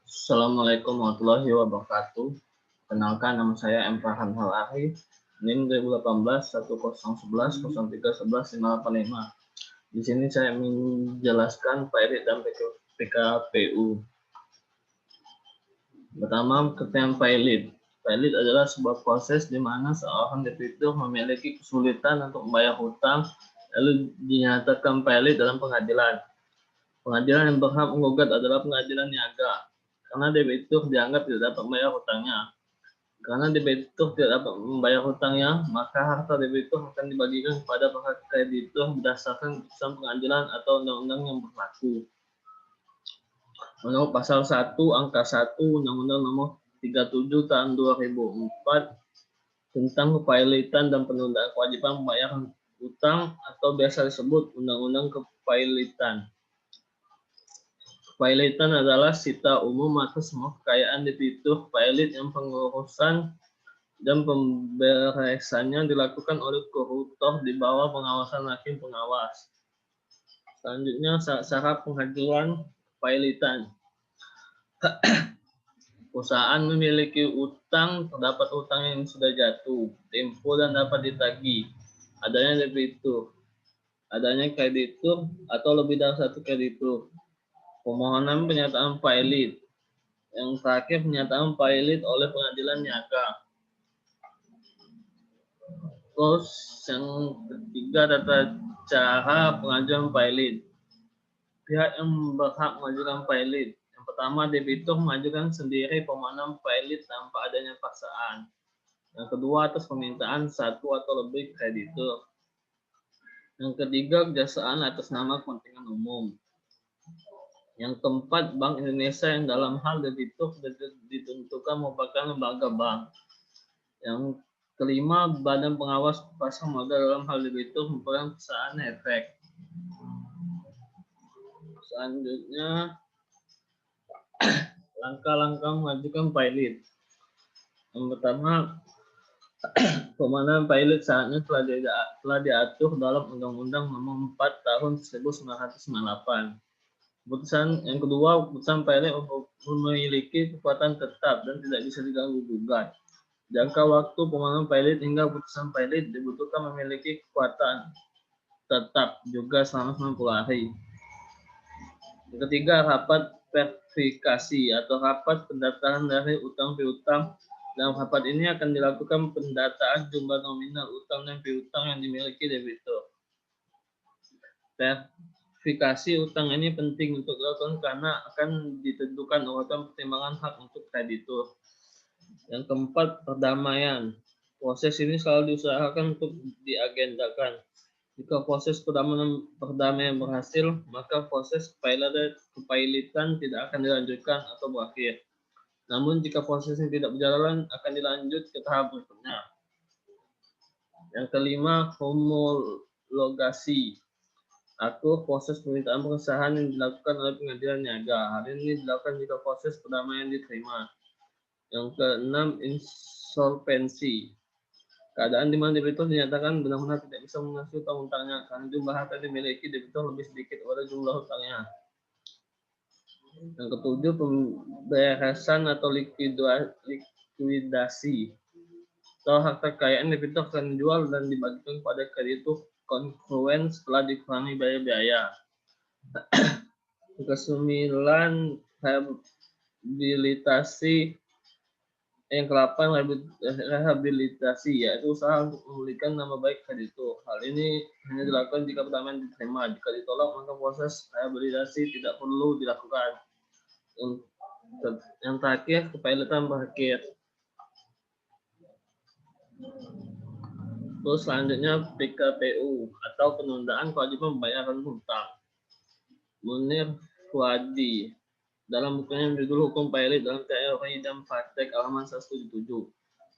Assalamualaikum warahmatullahi wabarakatuh. Kenalkan, nama saya M. Farhan Hal-Ahri, NIM 2018 1011 0311 585. Di sini saya menjelaskan PILID dan PKPU. Pertama, pengertian PILID. PILID adalah sebuah proses di mana seorang debitur memiliki kesulitan untuk membayar hutang, lalu dinyatakan PILID dalam pengadilan. Pengadilan yang berhak menggugat adalah pengadilan niaga, karena debitur dianggap tidak dapat membayar hutangnya. Karena debitur tidak dapat membayar hutangnya, maka harta debitur akan dibagikan kepada pihak kreditur berdasarkan keputusan pengadilan atau undang-undang yang berlaku. Menurut pasal 1 angka 1 Undang-Undang Nomor 37 Tahun 2004 tentang kepailitan dan penundaan kewajiban pembayaran hutang atau biasa disebut Undang-Undang Kepailitan. Kepailitan adalah sita umum atas semua kekayaan debitur pailit yang pengurusan dan pemberesannya dilakukan oleh koruptor di bawah pengawasan hakim pengawas. Selanjutnya, syarat pengajuan kepailitan. Perusahaan memiliki utang, terdapat utang yang sudah jatuh, tempo dan dapat ditagih, adanya debitur, adanya kreditur atau lebih dari satu kreditur, permohonan pernyataan pailit, yang terakhir pernyataan pailit oleh pengadilan niaga. Terus yang ketiga, tata cara pengajuan pailit. Pihak yang berhak mengajukan pailit. Yang pertama, debitur mengajukan sendiri permohonan pailit tanpa adanya paksaan. Yang kedua, atas permintaan satu atau lebih kreditur. Yang ketiga, kejaksaan atas nama kepentingan umum. Yang keempat, Bank Indonesia yang dalam hal debitur ditentukan merupakan lembaga bank. Yang kelima, Badan Pengawas Pasar Modal dalam hal debitur merupakan perusahaan efek. Selanjutnya, langkah-langkah mengajukan pailit. Yang pertama, permohonan pailit saatnya telah diatur dalam Undang-Undang Nomor 4 Tahun 1998. Keputusan yang kedua, keputusan pailit memiliki kekuatan tetap dan tidak bisa diganggu gugat. Jangka waktu permohonan pailit hingga putusan pailit dibutuhkan memiliki kekuatan tetap juga selama 90 hari. Yang ketiga, rapat verifikasi atau rapat pendaftaran dari utang piutang. Dalam rapat ini akan dilakukan pendataan jumlah nominal utang dan piutang yang dimiliki debitur. Verifikasi utang ini penting untuk dilakukan karena akan ditentukan urutan pertimbangan hak untuk kreditur. Yang keempat, perdamaian. Proses ini selalu diusahakan untuk diagendakan. Jika proses perdamaian berhasil, maka proses kepailitan tidak akan dilanjutkan atau berakhir. Namun jika prosesnya tidak berjalan, akan dilanjut ke tahap berikutnya. Yang kelima, homologasi atau proses permintaan pengesahan yang dilakukan oleh pengadilan niaga. Hal ini dilakukan jika proses perdamaian diterima. Yang keenam, insolvensi. Keadaan di mana debitur dinyatakan benar-benar tidak bisa melunasi hutang-hutangnya karena jumlah harta yang dimiliki debitur lebih sedikit pada jumlah hutangnya. Yang ketujuh, pemberesan atau likuidasi. Atau harta kekayaan debitur akan dijual dan dibagikan kepada kreditur kongruen setelah dikurangi biaya-biaya. Kesembilan, rehabilitasi. Yang ke-8, rehabilitasi, yaitu usaha untuk memulihkan nama baik kreditur. Hal ini hanya dilakukan jika perdamaian diterima. Jika ditolak, maka proses rehabilitasi tidak perlu dilakukan. Yang terakhir, kepailitan berakhir. Terus selanjutnya, PKPU atau penundaan kewajiban pembayaran hutang. Munir Fuadi dalam bukunya yang berjudul Hukum Pailit dalam Teori dan Praktek halaman 177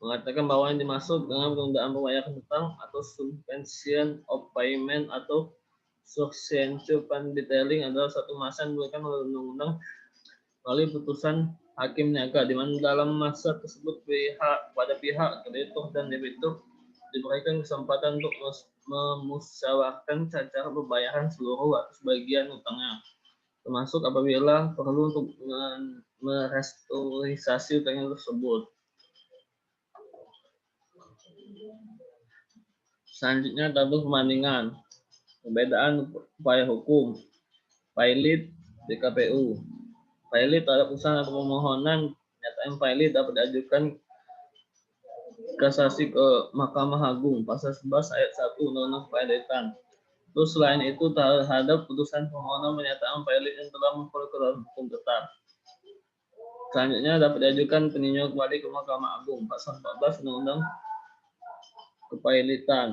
mengatakan bahwa yang dimaksud dengan penundaan pembayaran hutang atau suspension of payment atau suspension detailing adalah satu masa yang diberikan oleh undang-undang melalui putusan hakim niaga, di mana dalam masa tersebut pada pihak kreditur dan debitur diberikan kesempatan untuk memusyawarahkan cara pembayaran seluruh atau sebagian hutangnya. termasuk apabila perlu untuk merestrukturisasi utang tersebut. Selanjutnya tabel perbandingan. Perbedaan upaya hukum. Pilot PKPU. Pilot terhadap usaha atau permohonan pernyataan pilot dapat diajukan kasasi ke Mahkamah Agung pasal 11 ayat 1 Undang-Undang Kepilotan. Terus selain itu terhadap putusan permohonan pernyataan pilot yang telah memperoleh ketentuan hukum tetap. Selanjutnya dapat diajukan peninjauan kembali ke Mahkamah Agung pasal 14 Undang-Undang Kepilotan.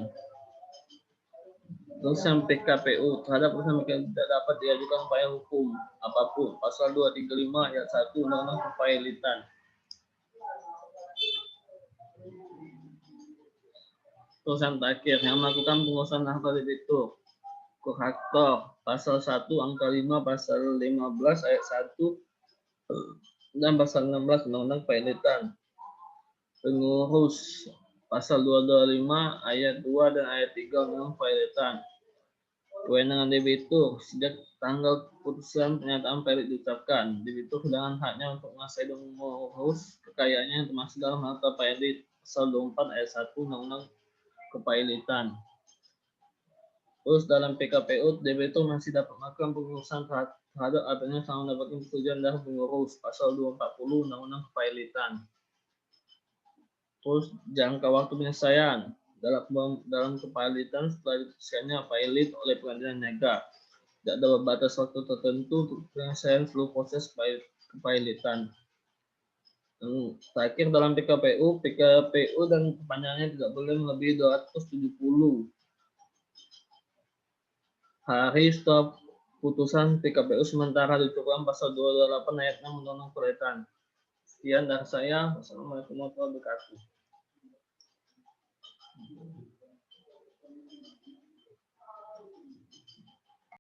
Putusan PKPU terhadap putusan PKPU tidak dapat diajukan upaya hukum apapun pasal 235 ayat 1 Undang-Undang Kepilotan. Putusan terakhir yang melakukan pengurusan harta debitur kontraktor pasal 1 angka 5 pasal 15 ayat 1 dan pasal 16 Undang-Undang Kepilotan. Pengurus pasal 225 ayat 2 dan ayat 3 Undang-Undang Kepilotan. Kewenangan debitur sejak tanggal putusan pernyataan pilot diucapkan, debitur kehilangan haknya untuk menguasai dan mengurus kekayaannya yang termasuk dalam harta pilot pasal 24 ayat 1 Undang-Undang Kepilotan. Terus dalam PKPU, debitur masih dapat melakukan pengurusan terhadap adanya sama mendapatkan persetujuan dari pengurus pasal 240 Undang-Undang Kepilotan. Terus jangka waktu penyelesaian dalam kepilotan setelah diputuskannya pilot oleh pengadilan negara. Tidak ada batas waktu tertentu untuk penyelesaian seluruh proses kepilotan. Terakhir dalam PKPU dan kepanjangannya tidak boleh melebihi 270 hari setelah putusan PKPU sementara diturunkan pasal 228 ayat 6 Undang-Undang Kepilotan. Sekian dari saya. Wassalamualaikum warahmatullahi wabarakatuh.